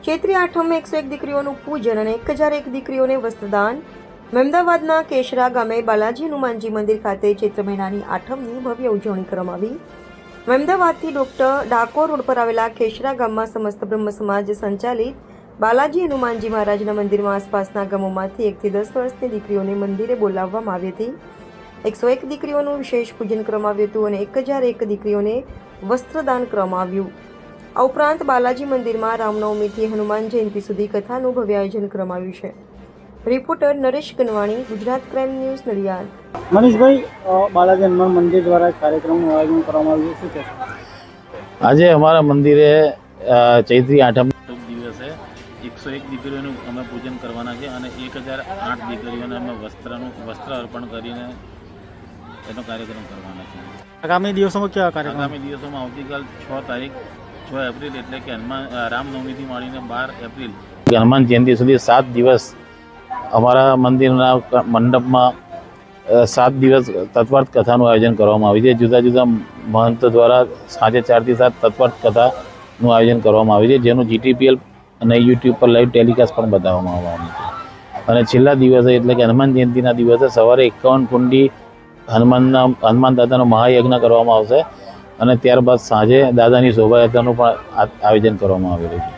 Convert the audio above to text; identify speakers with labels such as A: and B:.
A: ચૈત્રી આઠમે 101 દીકરીઓનું પૂજન અને 1001 દીકરીઓને વસ્ત્રદાન. મહેમદાવાદના કેશરા ગામે બાલાજી હનુમાનજી મંદિર ખાતે ચૈત્ર મહિનાની આઠમની ભવ્ય ઉજવણી કરવામાં આવી. મહેમદાવાદથી ડાકોર રોડ પર આવેલા કેશરા ગામમાં સમસ્ત બ્રહ્મ સમાજ સંચાલિત બાલાજી હનુમાનજી મહારાજના મંદિરમાં આસપાસના ગામોમાંથી 1 થી 10 વર્ષની દીકરીઓને મંદિરે બોલાવવામાં આવી હતી. 101 દીકરીઓનું વિશેષ પૂજન કરવામાં આવ્યું હતું અને 1001 દીકરીઓને વસ્ત્રદાન કરવામાં આવ્યું. આ ઉપરાંત બાલાજી મંદિરમાં રામનવમીથી હનુમાન જયંતિ સુધી કથાનું ભવ્ય આયોજન કરવામાં આવ્યું છે. Reporter Naresh Ganwani, Gujarat crime news, Nadiad.
B: Manishbhai, Balaji Hanuman મંદિર દ્વારા કાર્યક્રમનું આયોજન કરવામાં આવ્યું, શું કહેશો?
C: આજે અમારા મંદિરે ચૈત્રી આઠમ દિવસે 101 દીકરીઓનું અમે પૂજન કરવાના છે અને 1008 દીકરીઓને અમે વસ્ત્ર અર્પણ કરીને એનો કાર્યક્રમ કરવાના છે.
B: આગામી દિવસોમાં કેવા કાર્યક્રમ?
C: આગામી દિવસોમાં આવતીકાલ 6 એપ્રિલ એટલે કે રામનવમીથી માંડીને 12 એપ્રિલ હનુમાન જયંતિ સુધી 7 દિવસ અમારા મંદિરના મંડપમાં 7 દિવસ તત્વાર્થ કથાનું આયોજન કરવામાં આવ્યું છે. જુદા જુદા મહંત દ્વારા સાંજે 4 થી 7 તત્વાર્થ કથાનું આયોજન કરવામાં આવ્યું છે, જેનું GTPL અને યુટ્યુબ પર લાઈવ ટેલિકાસ્ટ પણ બતાવવામાં આવવાનું છે. અને છેલ્લા દિવસે એટલે કે હનુમાન જયંતિના દિવસે સવારે 51 કુંડી હનુમાન દાદાનો મહાયજ્ઞ કરવામાં આવશે અને ત્યારબાદ સાંજે દાદાની શોભાયાત્રાનું પણ આયોજન કરવામાં આવેલું છે.